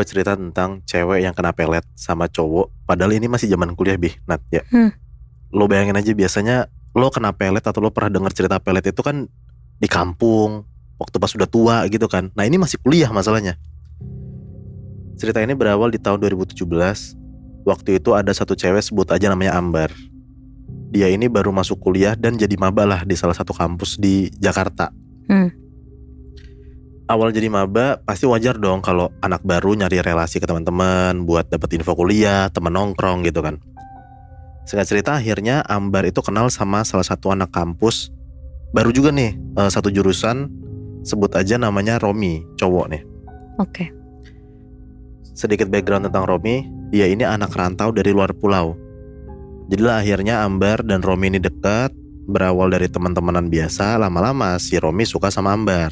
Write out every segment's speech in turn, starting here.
gue cerita tentang cewek yang kena pelet sama cowok. Padahal ini masih zaman kuliah Nat ya. Lo bayangin aja, biasanya lo kena pelet atau lo pernah dengar cerita pelet itu kan di kampung, waktu pas udah tua gitu kan. Nah ini masih kuliah masalahnya. Cerita ini berawal di tahun 2017. Waktu itu ada satu cewek, sebut aja namanya Ambar. Dia ini baru masuk kuliah dan jadi maba lah di salah satu kampus di Jakarta. Awal jadi maba pasti wajar dong kalau anak baru nyari relasi ke teman-teman buat dapet info kuliah, temen nongkrong gitu kan. Singkat cerita akhirnya Ambar itu kenal sama salah satu anak kampus baru juga nih, satu jurusan, sebut aja namanya Romi, cowok nih. Oke. Sedikit background tentang Romi, dia ini anak rantau dari luar pulau. Jadilah akhirnya Ambar dan Romi ini dekat, berawal dari teman-temanan biasa. Lama-lama si Romi suka sama Ambar.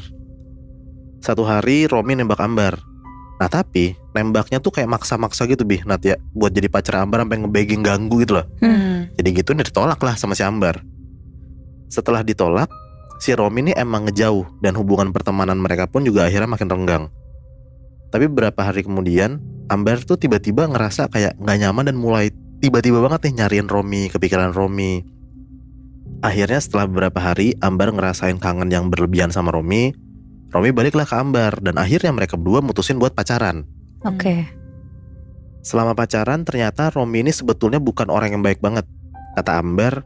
Satu hari Romi nembak Ambar. Nah tapi nembaknya tuh kayak maksa-maksa gitu Nat ya, buat jadi pacar Ambar sampai nge-begging ganggu gitu loh. Jadi gitu ditolak lah sama si Ambar. Setelah ditolak, si Romi ini emang ngejauh dan hubungan pertemanan mereka pun juga akhirnya makin renggang. Tapi beberapa hari kemudian Ambar tuh tiba-tiba ngerasa kayak gak nyaman dan mulai tiba-tiba banget nih nyariin Romi, kepikiran Romi. Akhirnya setelah beberapa hari Ambar ngerasain kangen yang berlebihan sama Romi. Romi baliklah ke Ambar dan akhirnya mereka berdua mutusin buat pacaran. Oke. Selama pacaran ternyata Romi ini sebetulnya bukan orang yang baik banget. Kata Ambar,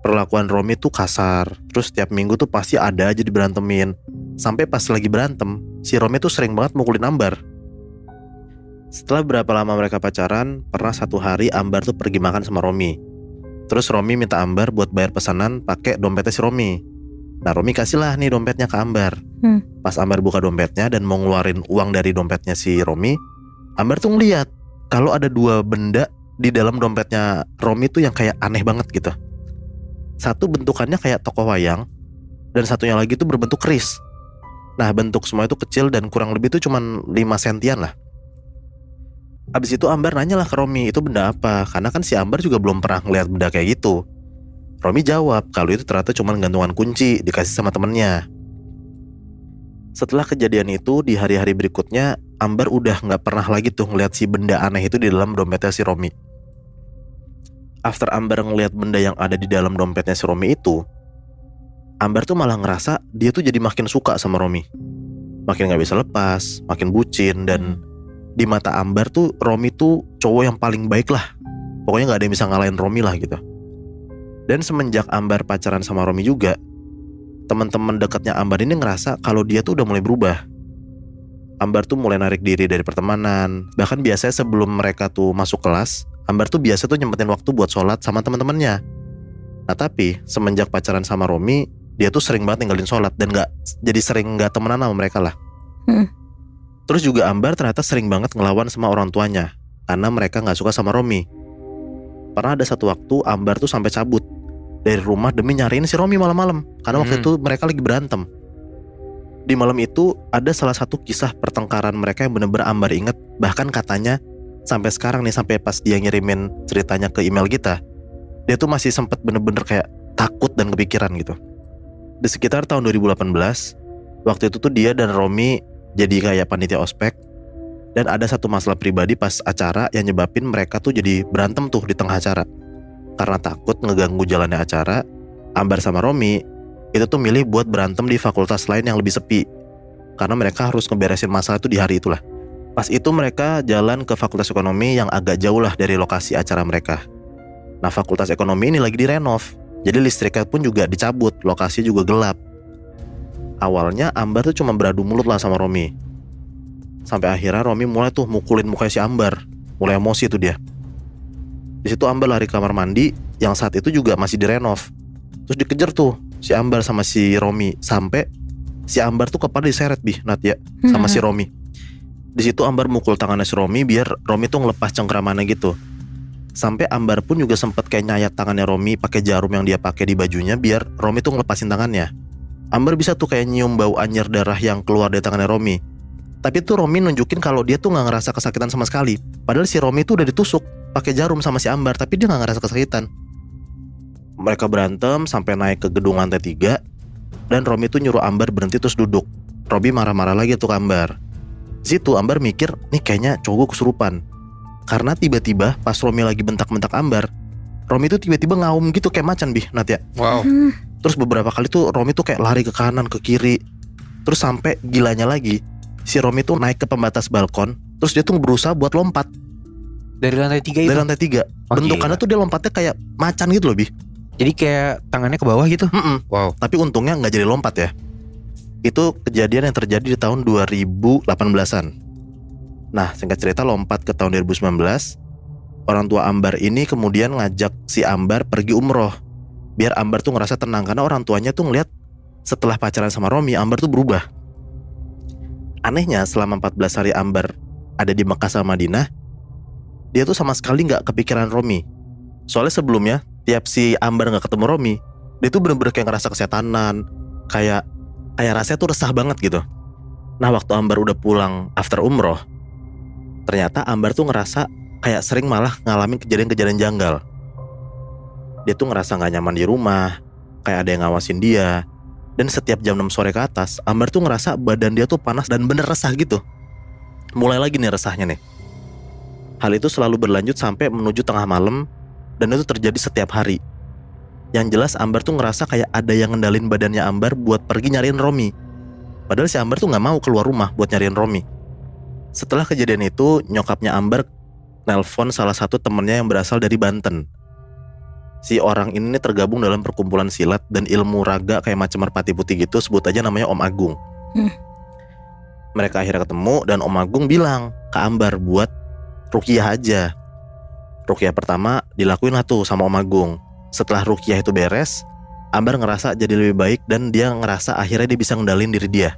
perlakuan Romi tuh kasar. Terus setiap minggu tuh pasti ada aja diberantemin. Sampai pas lagi berantem, si Romi tuh sering banget mukulin Ambar. Setelah berapa lama mereka pacaran, pernah satu hari Ambar tuh pergi makan sama Romi. Terus Romi minta Ambar buat bayar pesanan pakai dompetnya si Romi. Nah Romi kasih lah nih dompetnya ke Ambar. Pas Ambar buka dompetnya dan mau ngeluarin uang dari dompetnya si Romi, Ambar tuh ngeliat kalau ada dua benda di dalam dompetnya Romi tuh yang kayak aneh banget gitu. Satu bentukannya kayak toko wayang, dan satunya lagi tuh berbentuk keris. Nah bentuk semua itu kecil dan kurang lebih tuh cuman 5 sentian lah. Abis itu Ambar nanya lah ke Romi, itu benda apa? Karena kan si Ambar juga belum pernah ngeliat benda kayak gitu. Romi jawab kalau itu ternyata cuma gantungan kunci dikasih sama temennya. Setelah kejadian itu, di hari-hari berikutnya Ambar udah gak pernah lagi tuh ngeliat si benda aneh itu di dalam dompetnya si Romi. After Ambar ngeliat benda yang ada di dalam dompetnya si Romi itu, Ambar tuh malah ngerasa dia tuh jadi makin suka sama Romi. Makin gak bisa lepas, makin bucin. Dan di mata Ambar tuh Romi tuh cowok yang paling baik lah. Pokoknya gak ada yang bisa ngalahin Romi lah gitu. Dan semenjak Ambar pacaran sama Romi juga, teman-teman dekatnya Ambar ini ngerasa kalau dia tuh udah mulai berubah. Ambar tuh mulai narik diri dari pertemanan. Bahkan biasanya sebelum mereka tuh masuk kelas, Ambar tuh biasa tuh nyempetin waktu buat sholat sama teman-temannya. Nah tapi semenjak pacaran sama Romi, dia tuh sering banget ninggalin sholat dan jadi sering gak temenan sama mereka lah. Terus juga Ambar ternyata sering banget ngelawan sama orang tuanya karena mereka gak suka sama Romi. Pernah ada satu waktu Ambar tuh sampai cabut dari rumah demi nyariin si Romi malam-malam, karena waktu itu mereka lagi berantem. Di malam itu ada salah satu kisah pertengkaran mereka yang bener-bener Ambar inget. Bahkan katanya sampai sekarang nih, sampai pas dia ngirimin ceritanya ke email kita, dia tuh masih sempet bener-bener kayak takut dan kepikiran gitu. Di sekitar tahun 2018, waktu itu tuh dia dan Romi jadi kayak panitia ospek. Dan ada satu masalah pribadi pas acara yang nyebabin mereka tuh jadi berantem tuh di tengah acara. Karena takut ngeganggu jalannya acara, Ambar sama Romi itu tuh milih buat berantem di fakultas lain yang lebih sepi. Karena mereka harus ngeberesin masalah itu di hari itulah. Pas itu mereka jalan ke fakultas ekonomi yang agak jauh lah dari lokasi acara mereka. Nah fakultas ekonomi ini lagi direnov, jadi listriknya pun juga dicabut, lokasi juga gelap. Awalnya Ambar tuh cuma beradu mulut lah sama Romi. Sampai akhirnya Romi mulai tuh mukulin mukanya si Ambar. Mulai emosi tuh dia. Di situ Ambar lari ke kamar mandi yang saat itu juga masih direnov. Terus dikejar tuh si Ambar sama si Romi sampai si Ambar tuh kepala diseret Nat ya sama si Romi. Di situ Ambar mukul tangannya si Romi biar Romi tuh ngelepas cengkramannya gitu. Sampai Ambar pun juga sempet kayak nyayat tangannya Romi pakai jarum yang dia pakai di bajunya biar Romi tuh ngelepasin tangannya. Ambar bisa tuh kayak nyium bau anyir darah yang keluar dari tangannya Romi. Tapi tuh Romi nunjukin kalau dia tuh gak ngerasa kesakitan sama sekali. Padahal si Romi tuh udah ditusuk pakai jarum sama si Ambar, tapi dia gak ngerasa kesakitan. Mereka berantem sampai naik ke gedung lantai 3. Dan Romi tuh nyuruh Ambar berhenti terus duduk. Romi marah-marah lagi tuh ke Ambar. Di situ Ambar mikir, nih kayaknya cowok gue kesurupan. Karena tiba-tiba pas Romi lagi bentak-bentak Ambar, Romi tuh tiba-tiba ngaum gitu kayak macan Nat ya. Wow. Terus beberapa kali tuh Romi tuh kayak lari ke kanan ke kiri. Terus sampai gilanya lagi, si Romi tuh naik ke pembatas balkon. Terus dia tuh berusaha buat lompat Dari lantai 3 itu? dari lantai 3. Oh, Bentukannya gila. tuh dia lompatnya kayak macan gitu loh Jadi kayak tangannya ke bawah gitu? Wow. Tapi untungnya gak jadi lompat ya. Itu kejadian yang terjadi di tahun 2018an. Nah singkat cerita lompat ke tahun 2019. Orang tua Ambar ini kemudian ngajak si Ambar pergi umroh, biar Ambar tuh ngerasa tenang. Karena orang tuanya tuh ngeliat setelah pacaran sama Romi, Ambar tuh berubah. Anehnya selama 14 hari Ambar ada di Mekah sama Madinah, dia tuh sama sekali gak kepikiran Romi. Soalnya sebelumnya tiap si Ambar gak ketemu Romi, dia tuh bener-bener kayak ngerasa kesetanan, Kayak rasanya tuh resah banget gitu. Nah waktu Ambar udah pulang after umroh, ternyata Ambar tuh ngerasa kayak sering malah ngalamin kejadian-kejadian janggal. Dia tuh ngerasa gak nyaman di rumah, kayak ada yang ngawasin dia. Dan setiap jam 6 sore ke atas, Ambar tuh ngerasa badan dia tuh panas dan bener resah gitu. Mulai lagi nih resahnya nih. Hal itu selalu berlanjut sampai menuju tengah malam, dan itu terjadi setiap hari. Yang jelas Ambar tuh ngerasa kayak ada yang ngendalin badannya Ambar buat pergi nyariin Romi. Padahal si Ambar tuh gak mau keluar rumah buat nyariin Romi. Setelah kejadian itu, nyokapnya Ambar nelpon salah satu temennya yang berasal dari Banten. Si orang ini tergabung dalam perkumpulan silat dan ilmu raga kayak macam merpati putih gitu, sebut aja namanya Om Agung. Mereka akhirnya ketemu dan Om Agung bilang ke Ambar buat ruqyah aja. Ruqyah pertama dilakuin lah tuh sama Om Agung. Setelah ruqyah itu beres, Ambar ngerasa jadi lebih baik dan dia ngerasa akhirnya dia bisa ngendalin diri dia.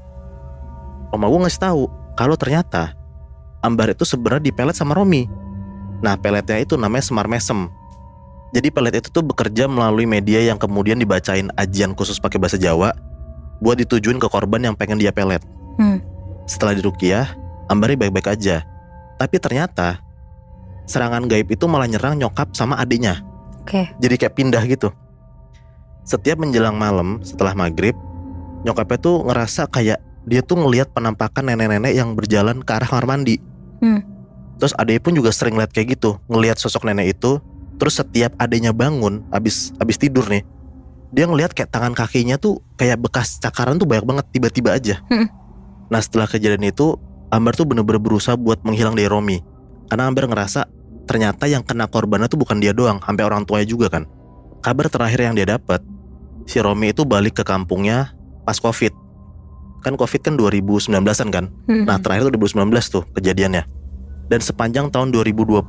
Om Agung ngasih tahu kalau ternyata Ambar itu sebenarnya dipelet sama Romi. Nah peletnya itu namanya semar mesem. Jadi pelet itu tuh bekerja melalui media yang kemudian dibacain ajian khusus pakai bahasa Jawa buat ditujuin ke korban yang pengen dia pelet. Setelah diruqyah, Ambar baik-baik aja. Tapi ternyata serangan gaib itu malah nyerang nyokap sama adiknya. Jadi kayak pindah gitu. Setiap menjelang malam setelah maghrib, nyokapnya tuh ngerasa kayak dia tuh ngelihat penampakan nenek-nenek yang berjalan ke arah kamar mandi. Terus adiknya pun juga sering lihat kayak gitu, ngelihat sosok nenek itu. Terus setiap adiknya bangun abis tidur nih, dia ngelihat kayak tangan kakinya tuh kayak bekas cakaran tuh banyak banget tiba-tiba aja. Nah setelah kejadian itu, Ambar tuh bener-bener berusaha buat menghilang dari Romi. Karena Ambar ngerasa ternyata yang kena korbannya tuh bukan dia doang, sampai orang tuanya juga kan. Kabar terakhir yang dia dapat, si Romi itu balik ke kampungnya pas Covid. Kan Covid kan 2019an kan. Nah terakhir tuh 2019 tuh kejadiannya. Dan sepanjang tahun 2020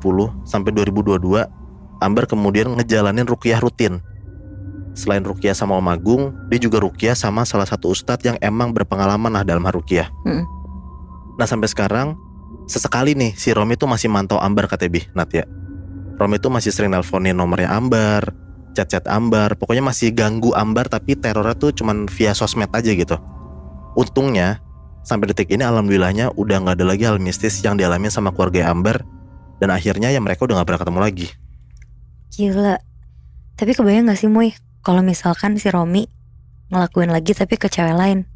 sampai 2022, Ambar kemudian ngejalanin ruqyah rutin. Selain ruqyah sama Om Agung, dia juga ruqyah sama salah satu ustadz yang emang berpengalaman lah dalam hal ruqyah. Nah sampai sekarang, sesekali nih si Romi tuh masih mantau Ambar katanya Nat ya. Romi tuh masih sering nelponin nomornya Ambar, chat-chat Ambar, pokoknya masih ganggu Ambar, tapi terornya tuh cuman via sosmed aja gitu. Untungnya sampai detik ini alhamdulillahnya udah gak ada lagi hal mistis yang dialamin sama keluarga Ambar. Dan akhirnya ya mereka udah gak pernah ketemu lagi. Gila. Tapi kebayang gak sih Moy, kalau misalkan si Romi ngelakuin lagi tapi ke cewek lain?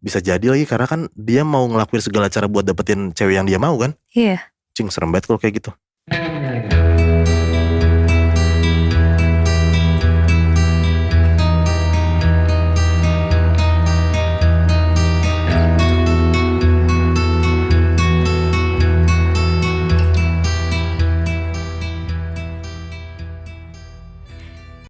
Bisa jadi lagi, karena kan dia mau ngelakuin segala cara buat dapetin cewek yang dia mau kan. Iya. Cing serem banget kalau kayak gitu.